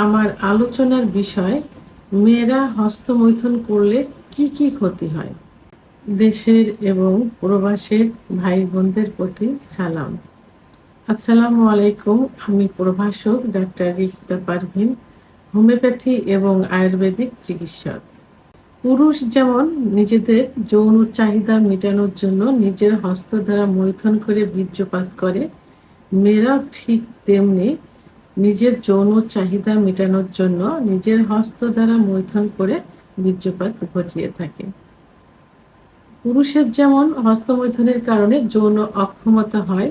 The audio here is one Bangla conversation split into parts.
আমার আলোচনার বিষয় মেয়েরা হস্তমৈথুন করলে কি কি ক্ষতি হয়। দেশের এবং প্রবাসের ভাই বোনদের প্রতি সালাম। আসসালামু আলাইকুম। আমি প্রভাষক ডাক্তার রিক্তা পারভিন, হোমিওপ্যাথি এবং আয়ুর্বেদিক চিকিৎসক। পুরুষ যেমন নিজেদের যৌন চাহিদা মেটানোর জন্য নিজের হস্ত দ্বারা মৈথুন করে বীর্যপাত করে, মেয়েরাও ঠিক তেমনি নিজের যৌন চাহিদা মেটানোর জন্য নিজের হস্ত দ্বারা মৈথুন করে বীর্যপাত ঘটিয়ে থাকে। পুরুষের যেমন হস্তমৈথুনের কারণে যৌন অক্ষমতা হয়,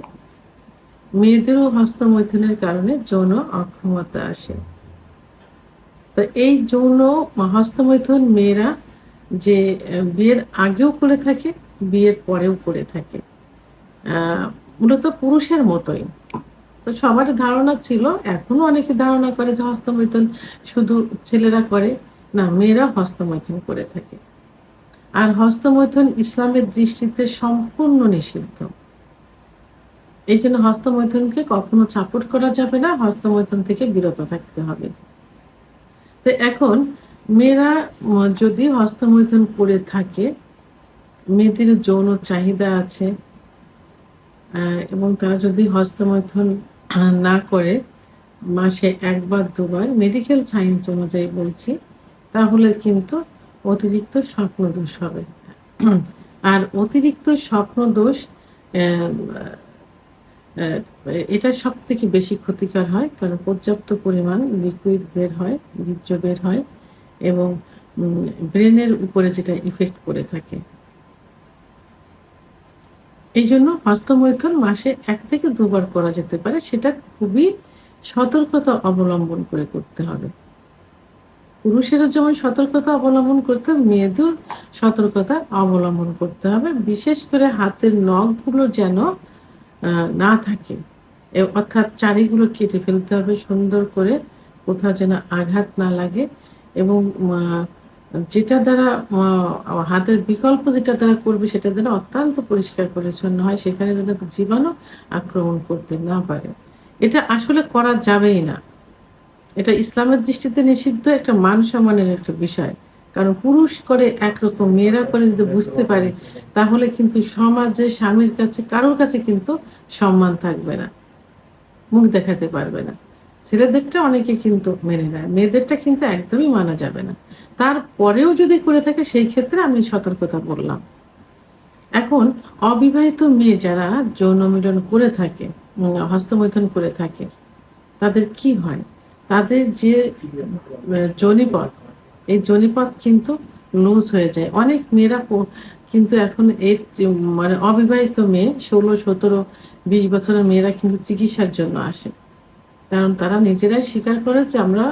মেয়েদেরও হস্তমৈথুনের কারণে যৌন অক্ষমতা আসে। তো এই যৌন হস্তমৈথুন মেয়েরা যে বিয়ের আগেও করে থাকে, বিয়ের পরেও করে থাকে, মূলত পুরুষের মতোই। তো সবার ধারণা ছিল, এখনো অনেকে ধারণা করে যে হস্তমৈথুন শুধু ছেলেরা করে, না, মেয়েরা হস্তমৈথুন করে থাকে। আর হস্তমৈথুন ইসলামের দৃষ্টিতে সম্পূর্ণ নিষিদ্ধ। এই জন্য হস্তমৈথুনকে কখনো সাপোর্ট করা যাবে না, হস্তমৈথুন থেকে বিরত থাকতে হবে। তো এখন মেয়েরা যদি হস্তমৈথুন করে থাকে, মেয়েদের যৌন চাহিদা আছে এবং তারা যদি হস্তমৈথুন না করে, মাসে একবার দুবার, মেডিকেল সায়েন্স অনুযায়ী বলছি, তাহলে কিন্তু অতিরিক্ত স্বপ্নদোষ হবে। আর অতিরিক্ত স্বপ্নদোষ এটা সব থেকে বেশি ক্ষতিকর হয়, কারণ পর্যাপ্ত পরিমাণ লিকুইড বের হয়, বীর্য বের হয় এবং ব্রেনের উপরে যেটা ইফেক্ট করে থাকে। এই জন্য হস্তমৈথুন মাসে 1 থেকে 2 বার করা যেতে পারে, সেটা খুবই সতর্কতা অবলম্বন করে করতে হবে। পুরুষেরও যেমন সতর্কতা অবলম্বন করতে হবে, মেয়েদেরও সতর্কতা অবলম্বন করতে হবে। বিশেষ করে হাতের নখগুলো যেন না থাকে, অর্থাৎ চারিগুলো কেটে ফেলতে হবে সুন্দর করে, কোথাও যেন আঘাত না লাগে। এবং যেটা দ্বারা হাতের বিকল্প যেটা দ্বারা করবে, সেটা যেন অত্যন্ত পরিষ্কার পরিচ্ছন্ন হয়, সেখানে যেন জীবাণু আক্রমণ করতে না পারে। এটা আসলে করা যাবেই না। এটা ইসলামের দৃষ্টিতে নিষিদ্ধ, একটা মান সম্মানের একটা বিষয়। কারণ পুরুষ করে একরকম, মেয়েরা করে যদি বুঝতে পারে, তাহলে কিন্তু সমাজে স্বামীর কাছে কারোর কাছে কিন্তু সম্মান থাকবে না, মুখ দেখাতে পারবে না। ছেলেদেরটা অনেকে কিন্তু মেনে নেয়, মেয়েদেরটা কিন্তু একদমই মানা যাবে না। তারপরেও যদি করে থাকে, সেই ক্ষেত্রে আমি সতর্কতা বললাম। এখন অবিবাহিত মেয়ে যারা যৌন মিলন করে থাকে, হস্তমৈথুন করে থাকে, তাদের কি হয়? তাদের যে যোনিপথ, এই যোনিপথ কিন্তু লুজ হয়ে যায়। অনেক মেয়েরা কিন্তু এখন এই মানে অবিবাহিত মেয়ে 16, 17, 20 বছরের মেয়েরা কিন্তু চিকিৎসার জন্য আসে। কারণ তারা নিজেরাই স্বীকার করে যে আমরা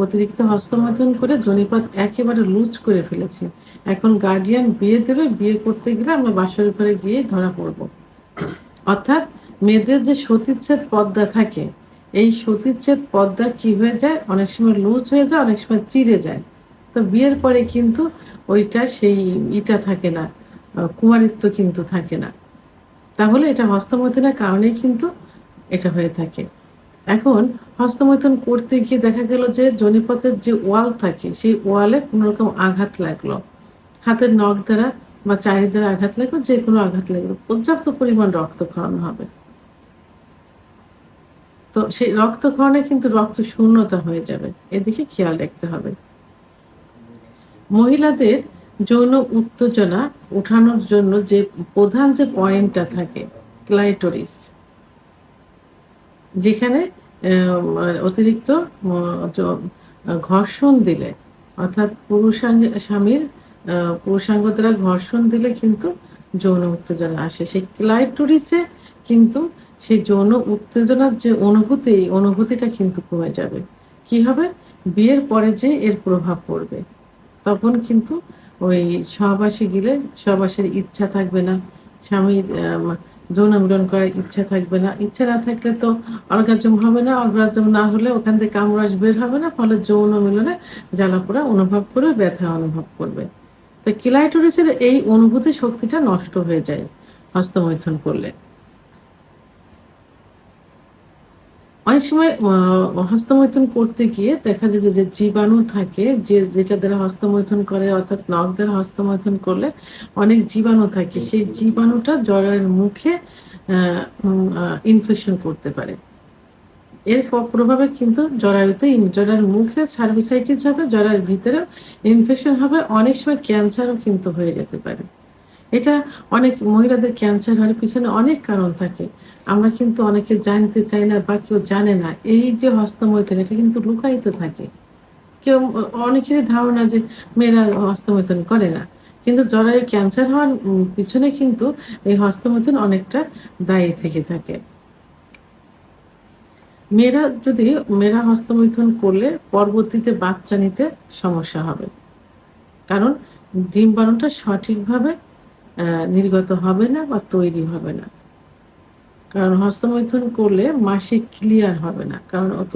অতিরিক্ত হস্তমৈথুন করে যোনিপথ একেবারে লুজ করে ফেলেছি। এখন গার্ডিয়ান বিয়ে দেবে, বিয়ে করতে গেলে আমরা বাসর ঘরে গিয়ে ধরা পড়ব। অর্থাৎ মেয়েদের যে সতীচ্ছেদ পর্দা থাকে, এই সতীচ্ছেদ পর্দা কি হয়ে যায়, অনেক সময় লুজ হয়ে যায়, অনেক সময় চিড়ে যায়। তো বিয়ের পরে কিন্তু ওইটা সেই ইটা থাকে না, কুমারিত্ব কিন্তু থাকে না। তাহলে এটা হস্তমৈথুনের কারণেই কিন্তু এটা হয়ে থাকে। এখন হস্তমৈথুন করতে গিয়ে দেখা গেল যে যোনিপথের যে ওয়াল থাকে, সেই ওয়ালে কোনো রকম আঘাত লাগলো, হাতের নখ দ্বারা বা চারি দ্বারা আঘাত লাগলো, যে কোনো আঘাত লাগলো, পর্যাপ্ত পরিমাণ রক্তক্ষরণ হবে। তো সেই রক্তক্ষরণে কিন্তু রক্ত শূন্যতা হয়ে যাবে, এদিকে খেয়াল রাখতে হবে। মহিলাদের যৌন উত্তেজনা উঠানোর জন্য যে প্রধান যে পয়েন্টটা থাকে, ক্লাইটোরিস, যেখানে অতিরিক্ত ঘর্ষণ দিলে, অর্থাৎ স্বামীর পুরুষাঙ্গ দ্বারা ঘর্ষণ দিলে কিন্তু যৌন উত্তেজনা আসে। সেই ক্লাইটোরিসে কিন্তু সেই যৌন উত্তেজনার যে অনুভূতিটা কিন্তু কমে যাবে। কি হবে? বিয়ের পরে যে এর প্রভাব পড়বে, তখন কিন্তু ওই সহবাসে গেলে সহবাসের ইচ্ছা থাকবে না, স্বামীর যৌন মিলন করার ইচ্ছা থাকবে না। ইচ্ছা না থাকলে তো অর্গাজম হবে না, অর্গাজম না হলে ওখান থেকে কামরাজ বের হবে না, ফলে যৌন মিলনে জ্বালাপোড়া অনুভব করবে, ব্যথা অনুভব করবে। তো ক্লাইটোরিসের এই অনুভূতি শক্তিটা নষ্ট হয়ে যায় হস্তমৈথুন করলে। অনেক সময় হস্তমৈথুন করতে গিয়ে দেখা যায় যে, যে জীবাণু থাকে যেটা দ্বারা হস্তমৈথুন করে অর্থাৎ নখ দ্বারা হস্তমৈথুন করলে অনেক জীবাণু থাকে। সেই জীবাণুটা জরায়ুর মুখে আ উম আ ইনফেকশন করতে পারে। এর প্রভাবে কিন্তু জরায়ুর মুখে সার্ভিসাইটিস হবে, জরায়ুর ভিতরেও ইনফেকশন হবে। অনেক সময় ক্যান্সারও কিন্তু হয়ে যেতে পারে। এটা অনেক মহিলাদের ক্যান্সার হওয়ার পিছনে অনেক কারণ থাকে। আমরা কিন্তু অনেকে জানতে চাই না বা কেউ জানে না। এই যে হস্তমৈথুন এটা কিন্তু লুকায়িত থাকে। কেউ অনেকেরই ধারণা যে মেয়েরা হস্তমৈথুন করে না। কিন্তু জরায়ু ক্যান্সার হওয়ার পিছনে কিন্তু এই হস্তমৈথুন অনেকটা দায়ী থেকে থাকে। মেয়েরা হস্তমৈথুন করলে পরবর্তীতে বাচ্চা নিতে সমস্যা হবে। কারণ ডিম্বাণুটা সঠিকভাবে নির্গত হবে না বা তৈরি হবে না। কারণ হস্তমৈথুন করলে মাসিক ক্লিয়ার হবে না। কারণ অত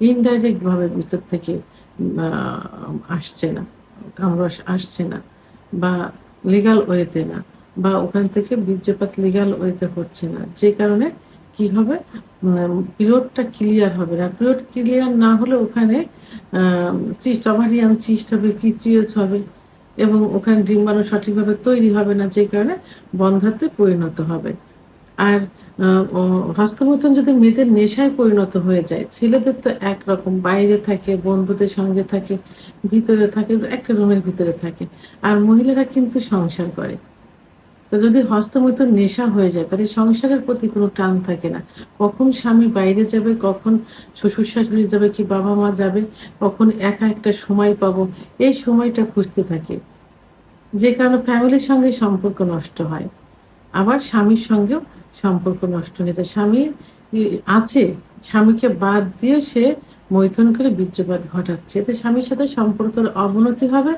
ইনডাইরেক্ট ভাবে ভিতর থেকে আ আসছে না। কামরস আসছে না বা লিগ্যাল ওয়েতে না বা ওখান থেকে বীর্যপাত লিগ্যাল ওয়েতে হচ্ছে না। যে কারণে কি হবে পিরিয়ডটা ক্লিয়ার হবে না। পিরিয়ড ক্লিয়ার না হলে ওখানে আ ওভারিয়ান সিস্ট হবে, পিসিওএস হবে এবং ওখানে ডিম্বাণু সঠিকভাবে তৈরি হবে না। যে কারণে বন্ধ্যাত্বে পরিণত হবে। আর আ ও হস্তমৈথুন যদি মেয়েদের নেশায় পরিণত হয়ে যায়, ছেলেদের তো একরকম বাইরে থাকে, বন্ধুদের সঙ্গে থাকে, ভিতরে থাকে, একটা রুমের ভিতরে থাকে। আর মহিলারা কিন্তু সংসার করে। তো যদি হস্তমৈথুন নেশা হয়ে যায় তাহলে সংসারের প্রতি কোনো টান থাকে না। কখন স্বামী বাইরে যাবে, কখন শ্বশুর-শাশুড়ি যাবে কি বাবা-মা যাবে, কখন একা একটা সময় পাবো, এই সময়টা খুঁজতে থাকে। যে কারণে ফ্যামিলির সঙ্গে সম্পর্ক নষ্ট হয়। আবার স্বামীর সঙ্গেও সম্পর্ক নষ্ট হয়ে যায়। স্বামী ই আছে, স্বামীকে বাদ দিয়ে সে মৈথুন করে বীর্যপাত ঘটাচ্ছে। এতে স্বামীর সাথে সম্পর্কের অবনতি হবে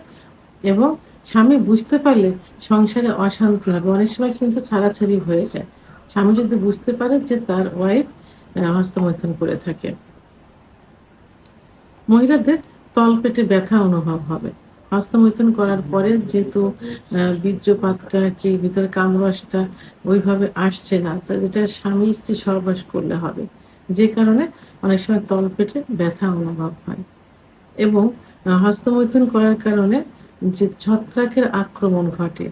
এবং স্বামী বুঝতে পারলে সংসারে অশান্তি হবে। অনেক সময় কিন্তু ছাড়াছাড়ি হয়ে যায়। স্বামী যদি বুঝতে পারে যে তার ওয়াইফ হস্তমৈথুন করে থাকে। মহিলাদের তলপেটে ব্যথা অনুভব হবে। হস্তমৈথুন করার পরে যেহেতু বীর্যপাতটা কি ভিতরে কামরসটা ওইভাবে আসছে না। যেটা স্বামী-স্ত্রী সহবাস করলে হবে। যে কারণে অনেক সময় তলপেটে ব্যথা অনুভব হয় এবং হস্তমৈথুন করার কারণে যে ছত্রাকের আক্রমণ ঘটে।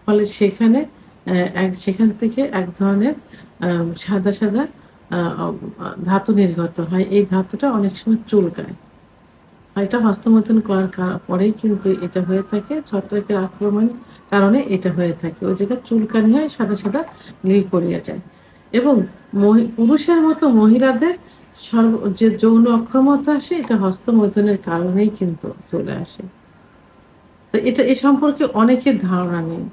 ফলে সেখান থেকে এক ধরনের সাদা, সাদা আ অ ধাতু নির্গত হয়। এই ধাতুটা অনেক সময় চুলকায়। আর এটা হস্তমৈথুন করার পরেই কিন্তু এটা হয়ে থাকে। ছত্রাকের আক্রমণের কারণে এটা হয়ে থাকে। ওই জায়গায় চুলকানি হয়, সাদা, সাদা পড়িয়া যায়। এবং পুরুষের মতো মহিলাদের যে যৌন অক্ষমতা আসে এটা হস্তমৈথুনের কারণেই কিন্তু চলে আসে। তো এ সম্পর্কে অনেকের ধারণা নেই।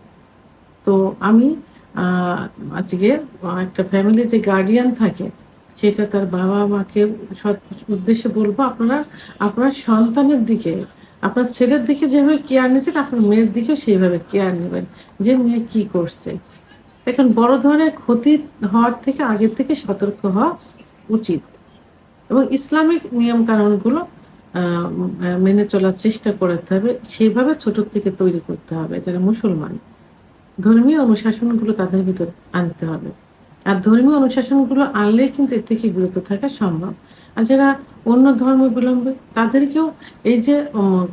তো আমি আ আজকে একটা ফ্যামিলি যে গার্ডিয়ান থাকে, সেটা তার বাবা-মাকে উদ্দেশ্যে বলব আপনার সন্তানের দিকে, আপনার ছেলের দিকে যেভাবে কেয়ার নিচ্ছেন, আপনার মেয়ের দিকেও সেইভাবে কেয়ার নিবেন। যে মেয়ে কি করছে। দেখেন বড় ধরনের ক্ষতি হওয়ার থেকে আগের থেকে সতর্ক হওয়া উচিত। এবং ইসলামিক নিয়ম-কানুনগুলো আ মেনে চলার চেষ্টা করতে হবে। সেভাবে ছোট থেকে তৈরি করতে হবে যারা মুসলমান। ধর্মীয় অনুশাসনগুলো তাদের ভিতর আনতে হবে। আর ধর্মীয় অনুশাসনগুলো আনলেই কিন্তু এর থেকে বিরত থাকা সম্ভব। আর যারা অন্য ধর্মাবলম্বী তাদেরকেও এই যে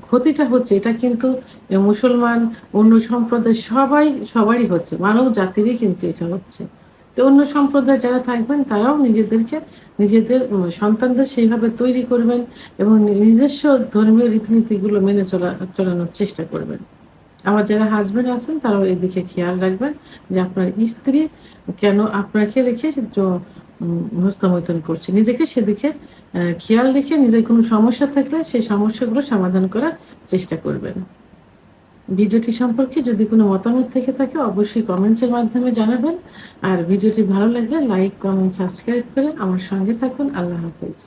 ক্ষতিটা হচ্ছে এটা কিন্তু মুসলমান, অন্য সম্প্রদায় সবারই হচ্ছে। মানব জাতিরই কিন্তু এটা হচ্ছে। তো অন্য সম্প্রদায়ে যারা থাকবেন তারাও নিজেদের সন্তানদের সেইভাবে তৈরি করবেন এবং নিজস্ব ধর্মীয় রীতিনীতিগুলো মেনে চলানোর চেষ্টা করবেন। আমার যারা হাসব্যান্ড আছেন তারাও এদিকে খেয়াল রাখবেন যে আপনার স্ত্রী কেন আপনাকে রেখে হস্তমৈথুন করছে। নিজেকে সেদিকে খেয়াল রেখে নিজের কোনো সমস্যা থাকলে সেই সমস্যাগুলো সমাধান করার চেষ্টা করবেন। ভিডিওটি সম্পর্কে যদি কোনো মতামত থেকে থাকে অবশ্যই কমেন্টসের মাধ্যমে জানাবেন। আর ভিডিওটি ভালো লাগলে লাইক, কমেন্ট, সাবস্ক্রাইব করে আমার সঙ্গে থাকুন। আল্লাহ হাফেজ।